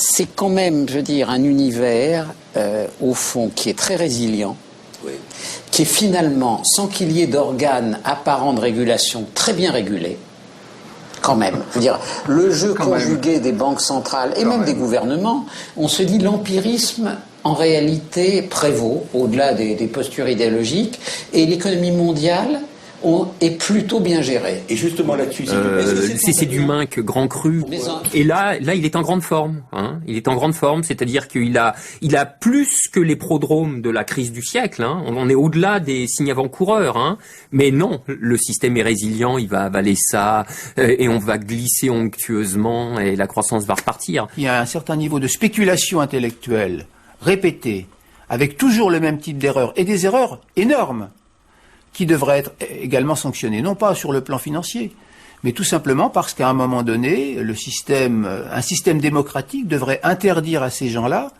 c'est quand même, je veux dire, un univers, au fond, qui est très résilient, oui, qui est finalement, sans qu'il y ait d'organes apparents de régulation, très bien régulé, quand même. Je veux dire, le jeu conjugué des banques centrales et même des gouvernements, on se dit l'empirisme, en réalité, prévaut, au-delà des postures idéologiques, et l'économie mondiale est plutôt bien géré. Et justement là-dessus, c'est du Minc grand cru. Et là, il est en grande forme. Hein. Il est en grande forme, c'est-à-dire qu'il a plus que les prodromes de la crise du siècle. Hein. On est au-delà des signes avant-coureurs. Hein. Mais non, le système est résilient, il va avaler ça, et on va glisser onctueusement, et la croissance va repartir. Il y a un certain niveau de spéculation intellectuelle répétée, avec toujours le même type d'erreurs, et des erreurs énormes, qui devraient être également sanctionnés, non pas sur le plan financier, mais tout simplement parce qu'à un moment donné, un système démocratique devrait interdire à ces gens-là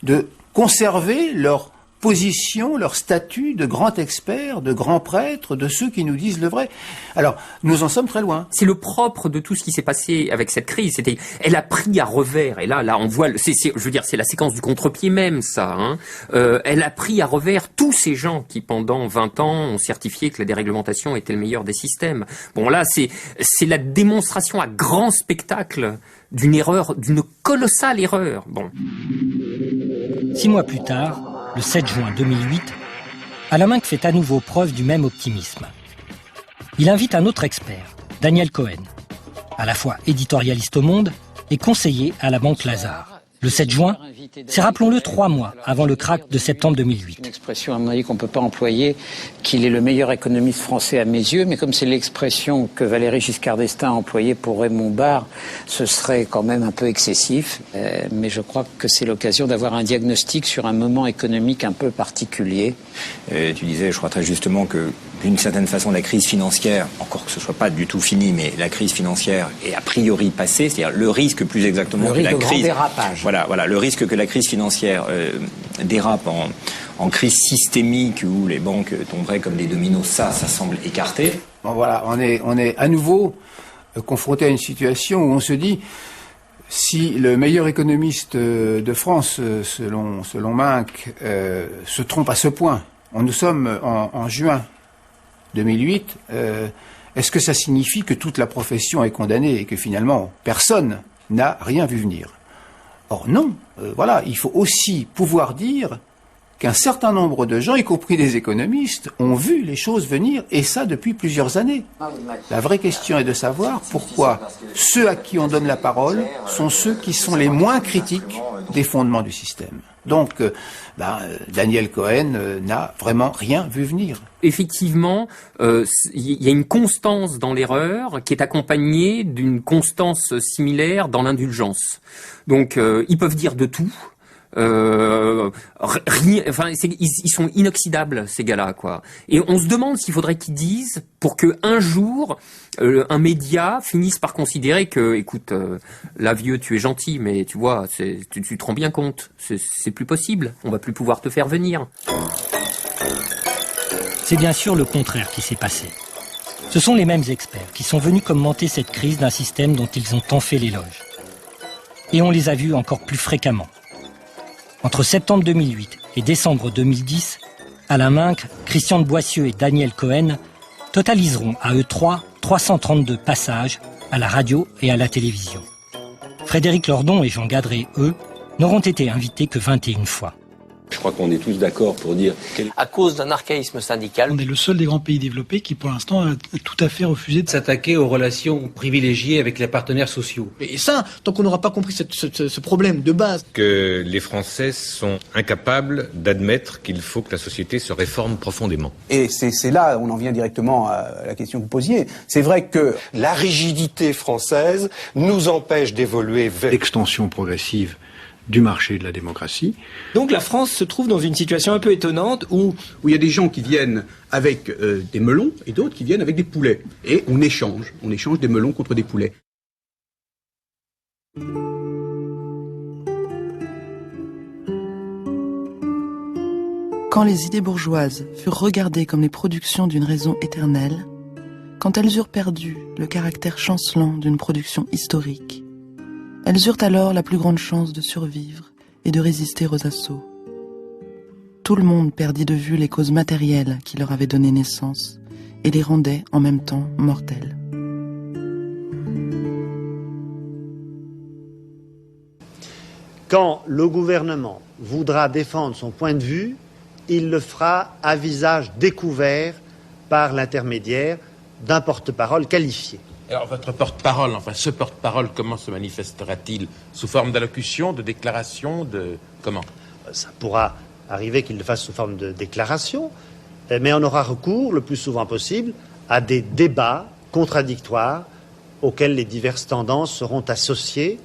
de conserver leur position, leur statut de grand expert, de grand prêtre, de ceux qui nous disent le vrai. Alors, nous en sommes très loin. C'est le propre de tout ce qui s'est passé avec cette crise. Elle a pris à revers, et là, on voit, je veux dire, c'est la séquence du contre-pied même, ça. Hein. Elle a pris à revers tous ces gens qui, pendant 20 ans, ont certifié que la déréglementation était le meilleur des systèmes. Bon, là, c'est la démonstration à grand spectacle d'une erreur, d'une colossale erreur. Bon. 6 mois plus tard, le 7 juin 2008, Alain Minc fait à nouveau preuve du même optimisme. Il invite un autre expert, Daniel Cohen, à la fois éditorialiste au Monde et conseiller à la Banque Lazare. Le 7 juin, c'est, rappelons-le, 3 mois avant le krach de septembre 2008. Une expression, à mon avis, qu'on ne peut pas employer, qu'il est le meilleur économiste français à mes yeux, mais comme c'est l'expression que Valéry Giscard d'Estaing a employée pour Raymond Barre, ce serait quand même un peu excessif. Mais je crois que c'est l'occasion d'avoir un diagnostic sur un moment économique un peu particulier. Tu disais, je crois très justement que, d'une certaine façon, la crise financière, encore que ce soit pas du tout fini, mais la crise financière est a priori passée, c'est-à-dire le risque plus exactement que la crise. Dérapage. Voilà, le risque que la crise financière dérape en crise systémique où les banques tomberaient comme des dominos, ça semble écarté. Bon, voilà, on est à nouveau confronté à une situation où on se dit, si le meilleur économiste de France, selon Minc, se trompe à ce point, nous sommes en juin 2008, est-ce que ça signifie que toute la profession est condamnée et que finalement personne n'a rien vu venir ? Or non, voilà, il faut aussi pouvoir dire qu'un certain nombre de gens, y compris des économistes, ont vu les choses venir, et ça depuis plusieurs années. La vraie question est de savoir pourquoi ceux à qui on donne la parole sont ceux qui sont les moins critiques des fondements du système. Donc, Daniel Cohen n'a vraiment rien vu venir. Effectivement, il y a une constance dans l'erreur qui est accompagnée d'une constance similaire dans l'indulgence. Donc, ils peuvent dire de tout. Ils sont inoxydables, ces gars-là, quoi. Et on se demande s'il faudrait qu'ils disent pour que un jour un média finisse par considérer que, écoute, là vieux, tu es gentil, mais tu vois, tu te rends bien compte, c'est plus possible. On va plus pouvoir te faire venir. C'est bien sûr le contraire qui s'est passé. Ce sont les mêmes experts qui sont venus commenter cette crise d'un système dont ils ont tant fait l'éloge. Et on les a vus encore plus fréquemment. Entre septembre 2008 et décembre 2010, Alain Minc, Christian de Boissieu et Daniel Cohen totaliseront à eux 332 passages à la radio et à la télévision. Frédéric Lordon et Jean Gadret, eux, n'auront été invités que 21 fois. Je crois qu'on est tous d'accord pour dire... À cause d'un archaïsme syndical... On est le seul des grands pays développés qui, pour l'instant, a tout à fait refusé de s'attaquer aux relations privilégiées avec les partenaires sociaux. Et ça, tant qu'on n'aura pas compris ce problème de base... Que les Français sont incapables d'admettre qu'il faut que la société se réforme profondément. Et c'est là, on en vient directement à la question que vous posiez. C'est vrai que... La rigidité française nous empêche d'évoluer vers... L'extension progressive du marché de la démocratie. Donc la France se trouve dans une situation un peu étonnante où il y a des gens qui viennent avec des melons et d'autres qui viennent avec des poulets. Et on échange des melons contre des poulets. Quand les idées bourgeoises furent regardées comme les productions d'une raison éternelle, quand elles eurent perdu le caractère chancelant d'une production historique, Elles eurent alors la plus grande chance de survivre et de résister aux assauts. Tout le monde perdit de vue les causes matérielles qui leur avaient donné naissance et les rendaient en même temps mortelles. Quand le gouvernement voudra défendre son point de vue, il le fera à visage découvert par l'intermédiaire d'un porte-parole qualifié. Alors votre porte-parole, enfin ce porte-parole, comment se manifestera-t-il? Sous forme d'allocution, de déclaration, de... comment? Ça pourra arriver qu'il le fasse sous forme de déclaration, mais on aura recours, le plus souvent possible, à des débats contradictoires auxquels les diverses tendances seront associées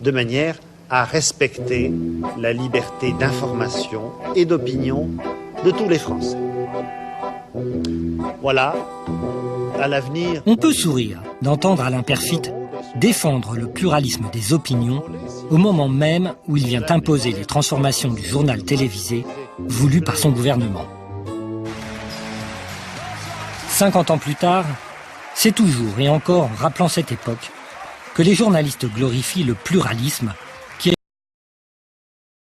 de manière à respecter la liberté d'information et d'opinion de tous les Français. Voilà, à l'avenir... On peut sourire d'entendre Alain Peyrefitte défendre le pluralisme des opinions au moment même où il vient imposer les transformations du journal télévisé voulues par son gouvernement. 50 ans plus tard, c'est toujours et encore en rappelant cette époque que les journalistes glorifient le pluralisme